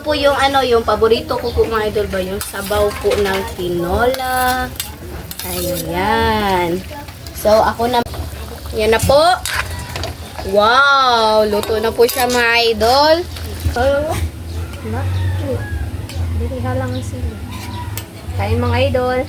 po yung ano, yung paborito ko po mga idol ba, yung sabaw po ng tinola. Ayan. So, ako na, yan na po. Wow! Luto na po siya mga idol. Dili halang sila. Kain mga idol.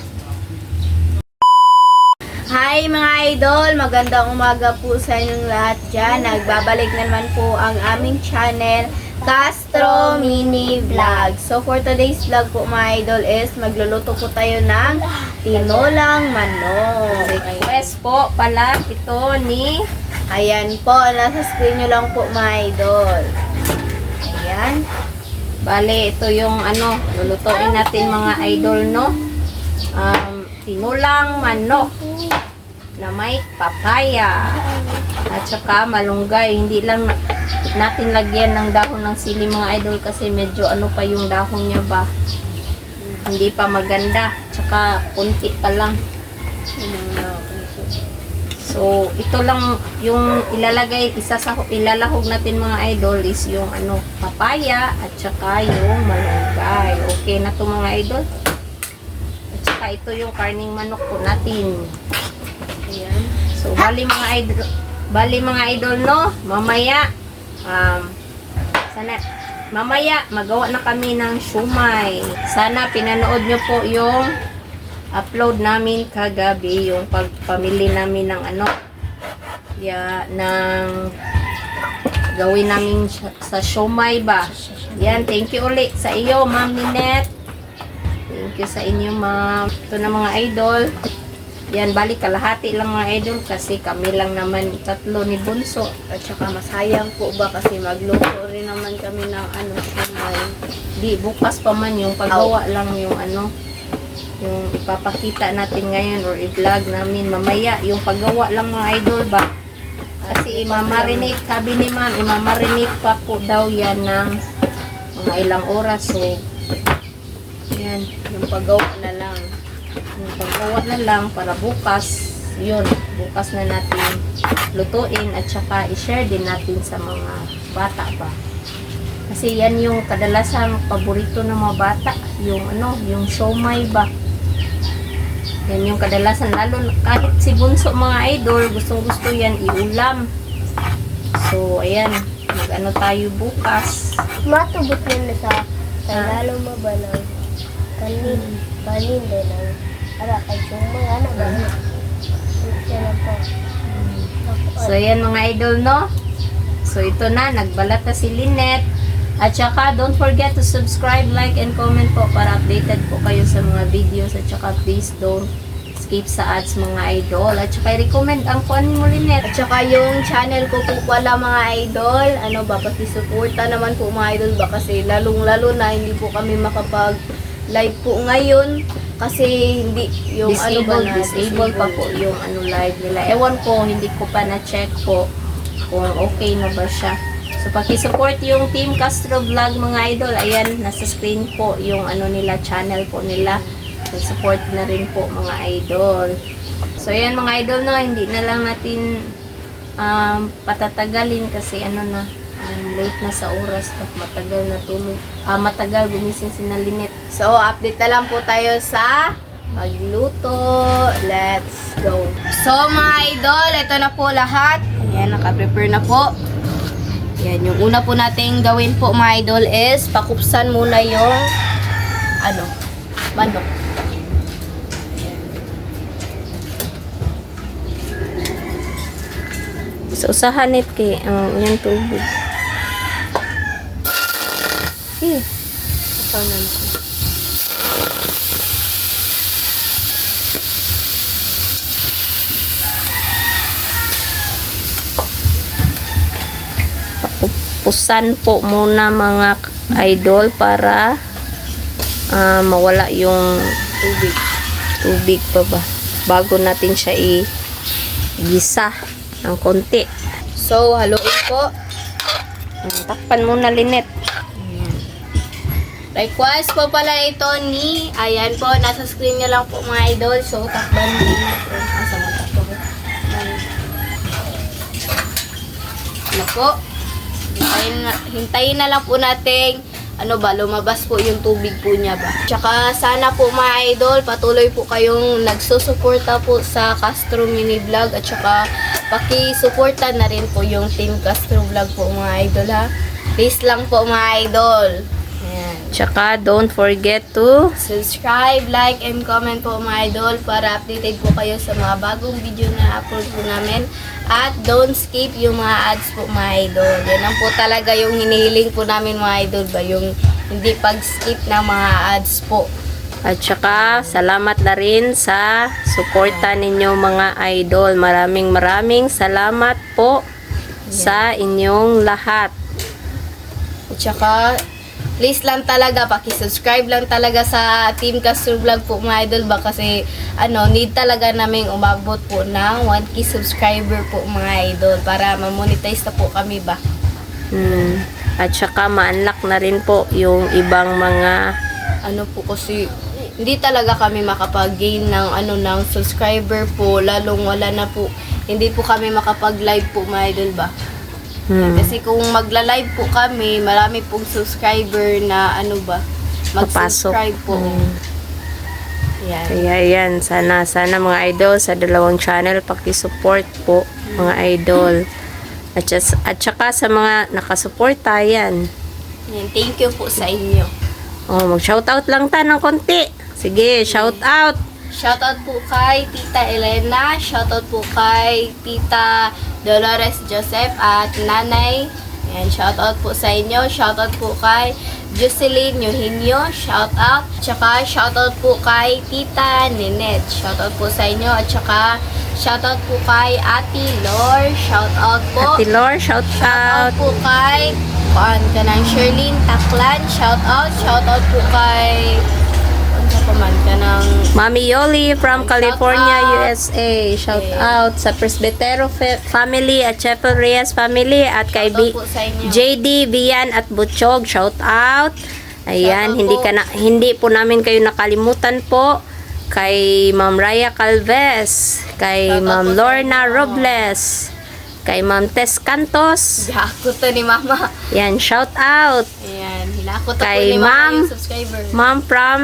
Hi mga idol! Magandang umaga po sa inyong lahat dyan. Nagbabalik naman po ang aming channel, Castro Mini Vlog. So for today's vlog po mga idol is magluluto po tayo ng tinolang manok. Request po pala ito ni... Ayan po, nasa screen nyo lang po mga idol. Ayan. Bale, ito yung ano, lulutuin natin mga idol, no? Tinulang manok na may papaya at saka malunggay. Hindi lang natin lagyan ng dahon ng sili mga idol kasi medyo ano pa yung dahon niya ba, hindi pa maganda, tsaka kunti pa lang. So ito lang yung ilalagay, ilalahog natin mga idol is yung ano, papaya at saka yung malunggay. Okay na to mga idol. Ito yung karning manok po natin. Ayan. So, bali mga idol, no? Mamaya, mamaya, magawa na kami ng shumai. Sana pinanood nyo po yung upload namin kagabi, yung pagpamili namin ng ano, ng gawin namin sa shumai ba. Yan, thank you ulit sa iyo, Ma'am Ninette. Thank you sa inyo, ma'am. Ito na mga idol. Yan, balik kalahati lang mga idol kasi kami lang naman tatlo ni Bunso. At saka masayang po ba kasi magluto rin naman kami ng ano, shumai. Di, bukas pa man yung paggawa lang yung ano, yung ipapakita natin ngayon or i-vlog namin mamaya. Yung paggawa lang mga idol ba. Kasi imamarinate, sabi ni ma'am, imamarinate pa po daw yan ng mga ilang oras. So, yan, yung paggawa na lang. Yung paggawa na lang para bukas, yun, bukas na natin lutuin at saka i-share din natin sa mga bata ba. Kasi yan yung kadalasan paborito ng mga bata, yung ano, yung siomai ba. Yan yung kadalasan, lalo kahit si Bunso mga idol, gustong-gusto yan iulam. So, ayan, mag-ano tayo bukas. Matubot nila sa lalo mabalang. Kanin din ang ara kay sumay ana ba po. So yan mga idol, no? So ito na, nagbalat na si Lynette. At saka don't forget to subscribe, like and comment po para updated po kayo sa mga videos. At saka please don't skip sa ads mga idol. At saka i-recommend ang kuan mo, Lynette. At saka yung channel ko po pala mga idol, ano ba, pati-suporta naman po mga idol ba kasi lalong-lalo na hindi po kami makapag live po ngayon kasi hindi yung disable pa po yung ano live nila. Ewan ko, hindi ko pa na-check po kung okay na ba siya. So paki-support yung Team Castro Vlog mga idol. Ayan, nasa screen po yung ano nila, channel po nila. So support na rin po mga idol. So ayan mga idol, no, hindi na lang natin patatagalin kasi ano na, late na sa oras at matagal na tulog. Matagal gumising si Lynette. So, update na lang po tayo sa magluto. Let's go. So, mga idol, ito na po lahat. Ayan, naka-prepare na po. Ayan, yung una po nating gawin po mga idol is pakupsan muna yung ano, manok. So, usahan it kay yung tubig. Ito na ito. Pupusan po muna mga idol para mawala yung tubig pa ba bago natin siya i-gisa ng konti. So haluin po. Takpan muna, Lynette. Request po pala ito ni, ayan po, nasa screen nyo lang po mga idol. So, takban din natin. Asa mo takbo? Ano po? Hintayin na lang po natin lumabas po yung tubig po niya ba. Tsaka sana po mga idol, patuloy po kayong nagsusuporta po sa Castro Mini Vlog at tsaka paki-suporta na rin po yung Team Castro Vlog po mga idol ha. Please lang po mga idol. Ayan. Tsaka don't forget to Subscribe, like, and comment po mga idol para updated po kayo sa mga bagong video na upload po namin. At don't skip yung mga ads po mga idol. Yan lang po talaga yung hinihiling po namin mga idol ba, yung hindi pag-skip ng mga ads po. At saka, salamat na rin sa suporta ninyo mga idol. Maraming salamat po sa inyong lahat. At saka, please lang talaga, paki-subscribe lang talaga sa Team Castro Vlog po mga idol ba kasi need talaga naming umabot po ng 1K subscriber po mga idol para ma-monetize na po kami ba. At saka ma-unlock na rin po yung ibang mga Po kasi hindi talaga kami makapag-gain ng ng subscriber po, lalong wala na po, hindi po kami makapag-live po mga idol ba. Kasi kung magla-live po kami, marami pong subscriber na mag-subscribe po. Yan. Kaya yan, sana mga idol sa dalawang channel paki-support po mga idol. At saka sa mga nakasuporta yan. Yan. Thank you po sa inyo. Mag-shoutout lang ta ng konti. Sige, shoutout. Shoutout po kay Tita Elena, shoutout po kay Tita Dolores Joseph at Nanay. Ayan, shoutout po sa inyo. Shoutout po kay Jocelyn Eugenio, shoutout. Tsaka shoutout po kay Tita Ninette. Shoutout po sa inyo. At tsaka shoutout po kay Ate Lor. Shoutout po. Ate Lor, shoutout. Shoutout po kay Sherlyn Taklan. Shoutout. Shoutout po kay Mami Yoli from California, out. USA. Shout out sa Presbytero family at Chapel Reyes family at kay Shoutout po sa inyo. JD, Bian at Butchog. Shout out. Ayan, Shoutout po. hindi po namin kayo nakalimutan po. Kay Ma'am Raya Calves, kay Shoutout Ma'am po sa Lorna inyo. Robles, kay Ma'am Tess Cantos. Hinako to ni Mama. Yan, shout out. Ayan, hinako to po Kay ni Mama Ma'am. yung subscriber. Ma'am from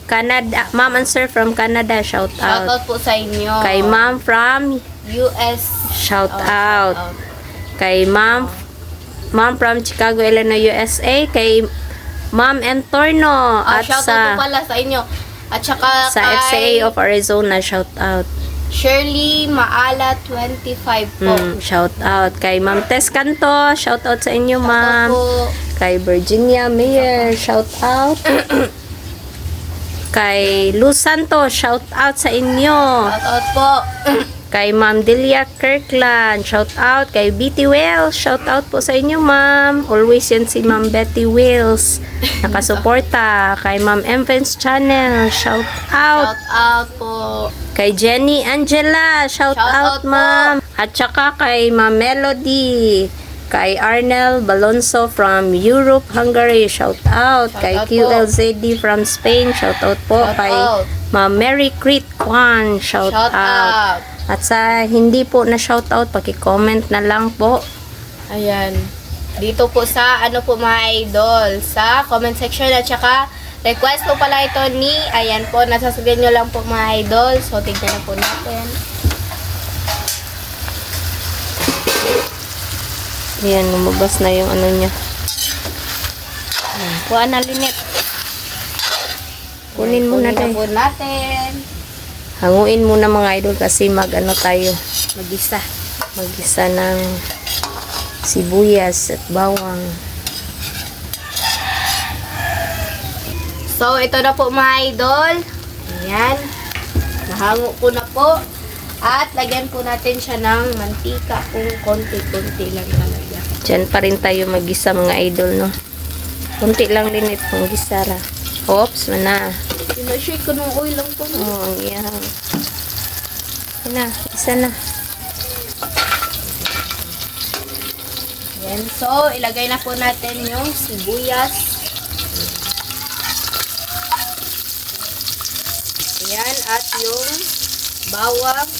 Canada, Ma'am and Sir from Canada, shout out. Shoutout po sa inyo. Kay Ma'am from US. shout Oh, out. shoutout. Kay Ma'am from Chicago, Illinois, USA. Kay Ma'am Entorno at Shoutout po pala sa inyo. At saka sa kay FCA of Arizona, shout out. Shirley Maala 25 po. Shout out. Kay Ma'am Tess Canto, shout out sa inyo, Shoutout Ma'am. po. Kay Virginia Mayer, shout out. Kay Luz Santos, shout out sa inyo. Shoutout po. Kay Ma'am Delia Kirkland, shout out. Kay Betty Wells, shout out po sa inyo, Ma'am. Always yan si Ma'am Betty Wells. Nakasuporta. Kay Ma'am Enfants Channel, shout out. Shoutout po. Kay Jenny Angela, shout Shout out out, po. Ma'am. At saka kay Ma'am Melody. Kay Arnel Balonso from Europe, Hungary, shout out. Kay Shout out po. QLZD from Spain, shout out po. Shout Kay out. Ma'am Mary Crit Kwan, shout Shout out. out. At sa hindi po na shout out, paki-comment na lang po. Ayan. Dito po sa po mga idol, sa comment section at saka request po pala ito ni, ayan po, nasasabihin nyo lang po mga idol. So, tignan na po natin. Ayan, lumabas na yung ano niya. Kuha na, Linet. Kunin mo na Kunin tayo. po natin. Hanguin muna mga idol kasi mag-ano tayo. Mag-isa. Mag-isa ng sibuyas at bawang. So, ito na po mga idol. Ayan. Nahango ko na po. At lagyan po natin siya ng mantika kung konti-konti lang talaga. Diyan pa rin tayo mag-isa mga idol, no? Kunti lang din itong gisara. Oops, mana. Sinashake ko ng oil lang po. Oh, ang iyang. Na, isa na. Ayan. So, ilagay na po natin yung sibuyas. Ayan. At yung bawang.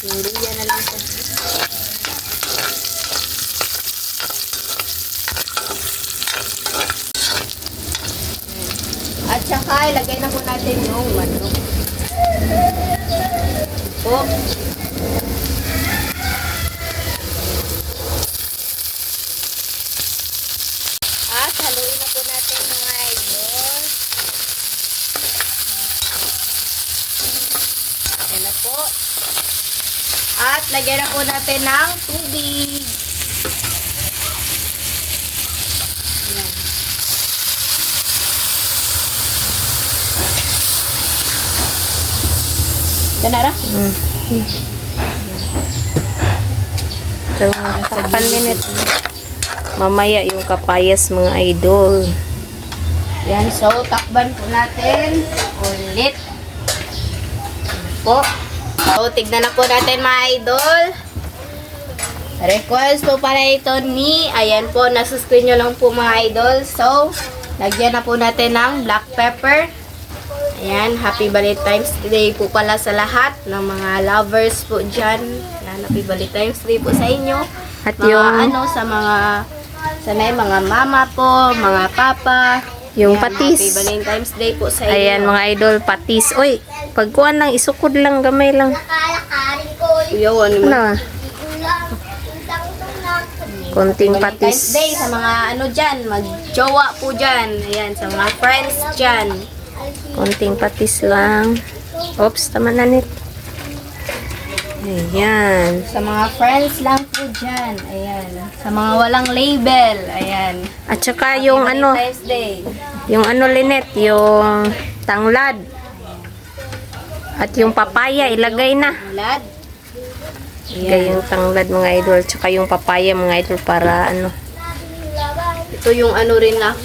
Yung luya na lang po. At saka, ilagay na po natin yung manok. Po. At haluin na po natin mga idol. Ayan na po. At lagyan na po natin ng tubig. Ayan. Ganara? So, takpan minute. Mamaya yung kapayas mga idol. Yan, so takban po natin ulit. Po. So, tignan na po natin mga idol. Request po pala ito ni, ayan po, nasa screen nyo lang po mga idol. So, lagyan na po natin ng black pepper. Ayan, happy Valentine's Day po pala sa lahat ng mga lovers po dyan. Ayan, happy Valentine's Day po sa inyo. At Mga yung, sa mga, sanay mga mama po, mga papa. yung Ayan, patis. Happy Valentine's Day po sa inyo. Ayan mga idol, patis. Uy, pagkuhan lang, isukod lang, gamay lang. Nakalakarin ko. Kuya, ano mo? Ano? Ulang. Isang tunak. Konting Valentine's patis. Day sa mga ano dyan, mag-jowa po dyan. Ayan, sa mga friends dyan. Konting patis lang. Oops, tama na nit. Ayan. Sa mga friends lang po dyan. Ayan. Sa mga walang label. Ayan. At saka yung ano, Valentine's Day. yung ano Linet, yung tanglad. At yung papaya, ilagay na. Lad. Ilagay yung tanglad mga idol. Tsaka yung papaya mga idol para ano. Ito yung ano rin na.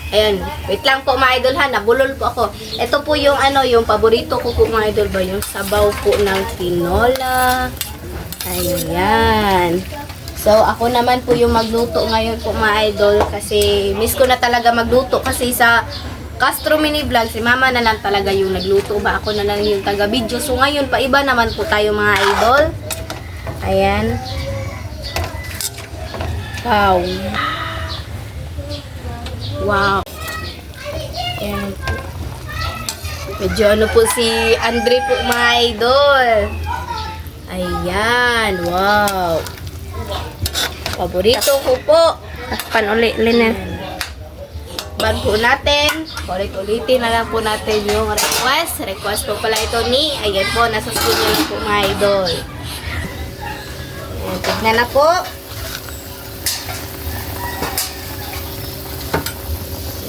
Ayan. Wait lang po mga idol ha. Nabulol po ako. Ito po yung ano, yung paborito ko po mga idol ba? Yung sabaw po ng tinola. Ayan. So, ako naman po yung magluto ngayon po mga idol. Kasi miss ko na talaga magluto. Kasi sa Castro Mini Vlog, si mama na lang talaga yung nagluto ba? Ako na lang yung taga-video. So, ngayon pa iba naman po tayo mga idol. Ayan. Wow. Wow. Ayan. Medyo ano po si Andre po mga idol. Ayan. Wow. Paborito ko po. Takpan uli Linet. Ban po natin. Ulit-ulitin na lang po natin yung request. Request po pala ito ni. Ayan po. Nasa screen nyo lang po mga idol. Ayan. Tignan na po.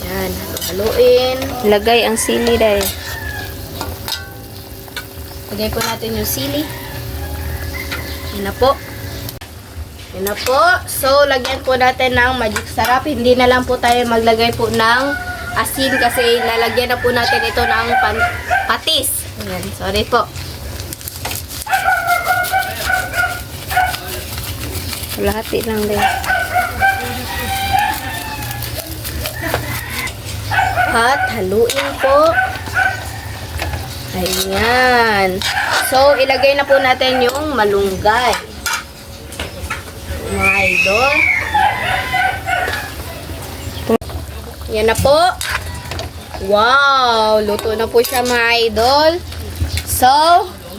Ayan. Haluin. Lagay ang sili dahil. Lagay po natin yung sili. Yan na po. Yan na po. So, lagyan po natin ng magic sarap. Hindi na lang po tayo maglagay po ng asin kasi lalagyan na po natin ito ng patis. Ayan. Sorry po. Lahati lang din. At haluin po. Ayan. So, ilagay na po natin yung malunggay. Mga idol. Yan na po. Wow! Luto na po siya mga idol. So,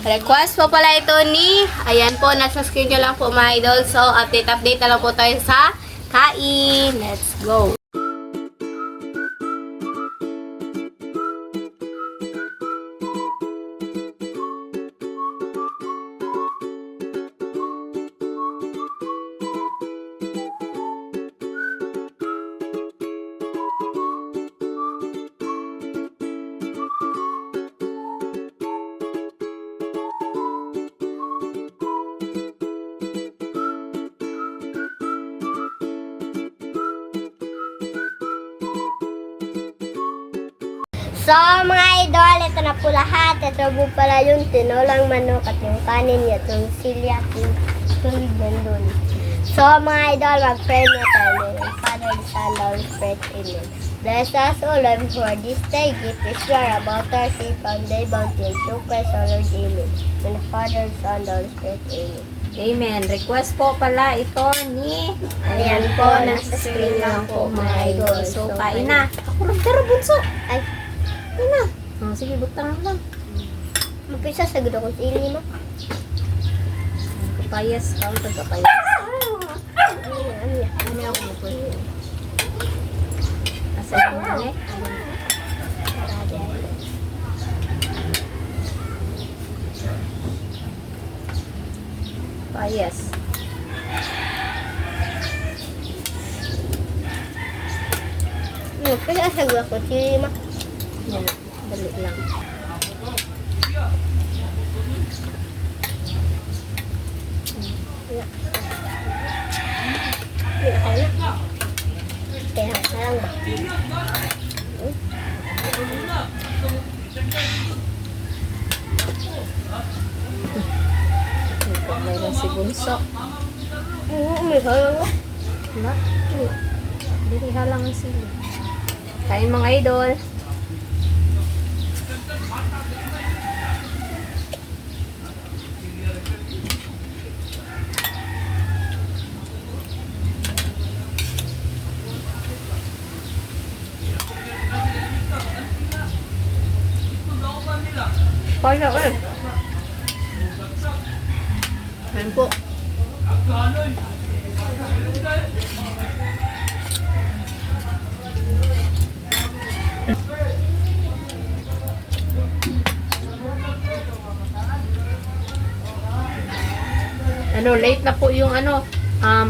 request po pala ito ni, ayan po, nasa screen nyo lang po mga idol. So, update na lang po tayo sa kain. Let's go! So, mga idol, ito na po lahat. Ito po pala yung tinolang manok at yung kanin niya, yung silya, yung tulig nandun. So, mga idol, mag-pray na tayo. Father, the Son, the Holy Spirit, Amen. Bless us, O Lord, for this day. Give us sure about our faith from day bounty. Through Christ our Lord, Amen. And the Father, the Son, the Holy Spirit, Amen. Amen. Request po pala ito ni, ayan po, nasa screen lang po mga idol. So, kain na. Ako lang tara bunso. Ay, sige, butang lang. Mapisa sa gudo ko sili mo. Kapayas, kaon tag kapayas. Ano ako mo po? Asa yung mali? Kapayas. Mapisa sa gudo ko sili mo. Yan, dali lang. Kaya lang ba? Mayroon si Bunso. May halang ba? Diba? Dili halang ang sili. Kain mga idol. Kaya eh. Ayan po. Late na po yung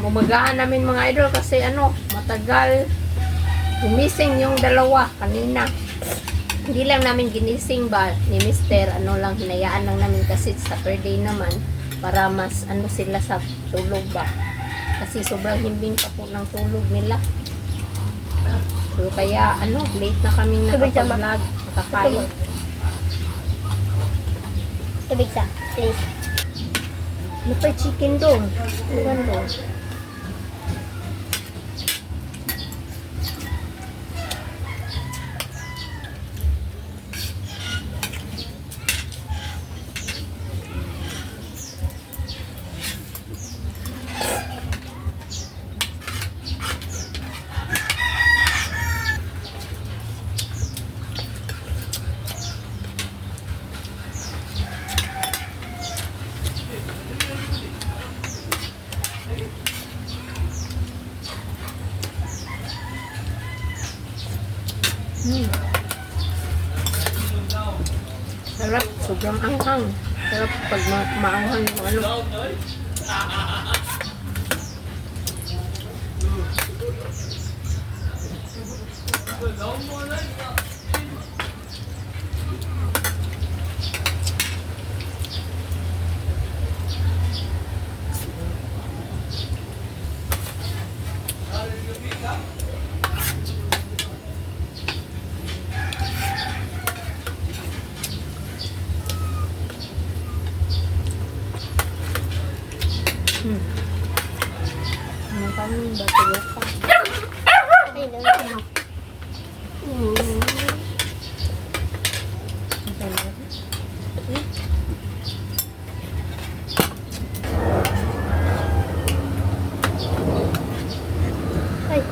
umagahan namin mga idol kasi matagal gumising yung dalawa kanina. Hindi lang namin ginising ba ni Mister, hinayaan lang namin kasi Saturday naman para mas sila sa tulog ba. Kasi sobrang himbing pa po ng tulog nila. So kaya late na kaming nakapag-vlog, nakakain. Tubig sa, please. Ano pa chicken doon? Ano doon? Sarap, sobrang anghang. Sarap pag maanghang yung Ano pa nung batulog pa? Ay, no. Ay.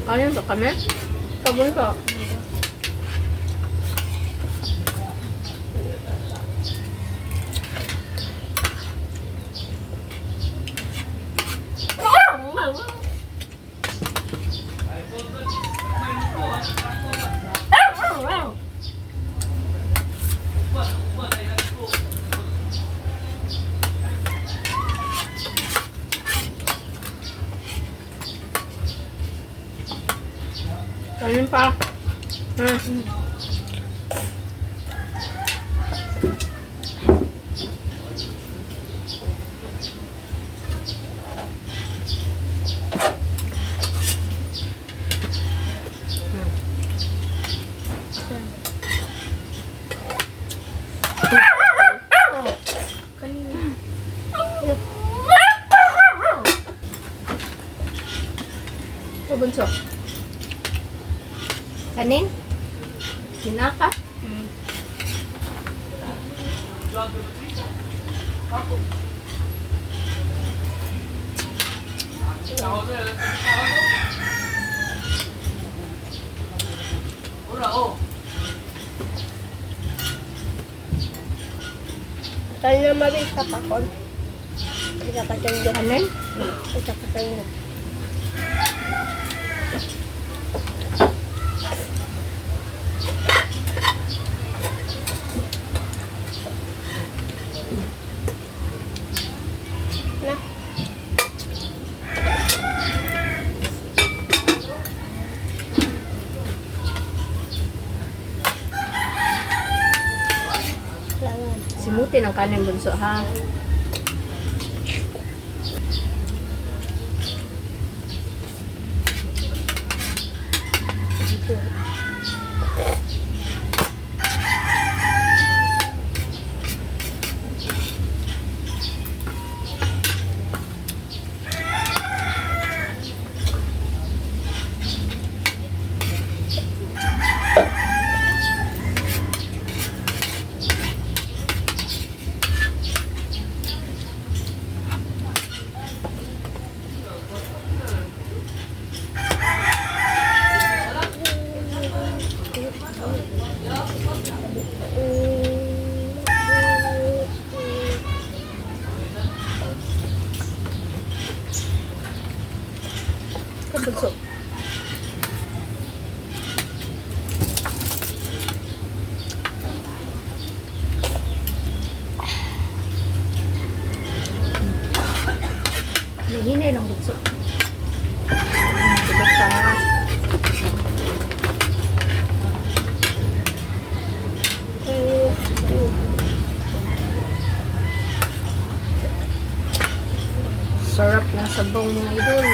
Ano ba kami? Sabon ka. Kanin pa. Bunso. Kanin? Ginaka? Kaya na mabisa pa ko. Isa pa sa'yo. Ano? Isa pa sa'yo. Na. Kailangan. Simutin ang kanin bunso ha. Bunso. Hinay lang bunso. Tulog ka. Sarap ng sabaw ng idol.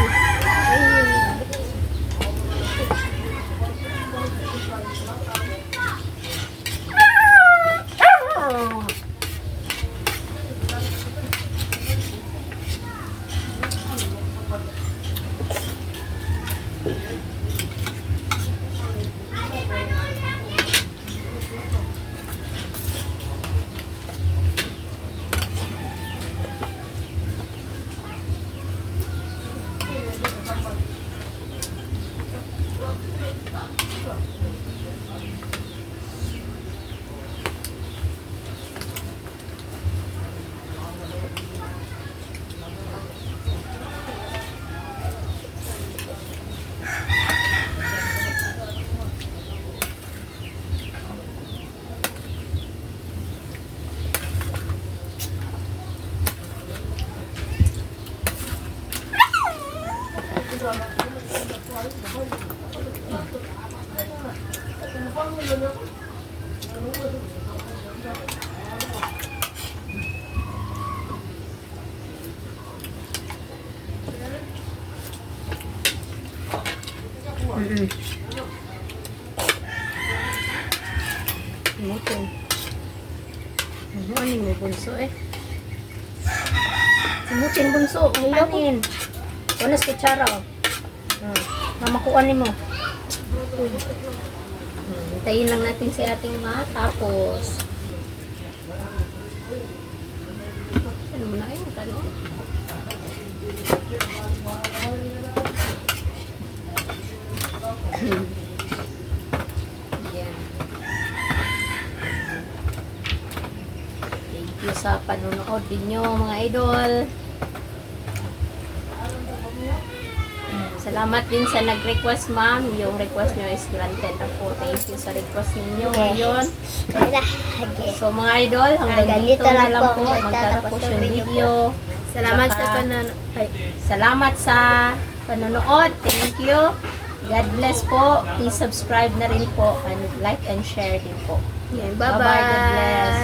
Simutin. Ano mo bunso eh? Simutin bunso. Ang kanin. Wanas kutsara oh. Mamakuan mo. Hintayin lang natin si ating matapos. Ano mo na yung kanin? Yan. Thank you sa panonood ninyo mga idol. Salamat din sa nag-request ma'am. Yung request nyo is granted na po. Thank you sa request ninyo ngayon. So mga idol, hanggang dito na lang po magtatapos yung video. Salamat sa Salamat sa panonood. Thank you. God bless po. Please subscribe na rin po and like and share din po. Bye-bye. Bye-bye. God bless.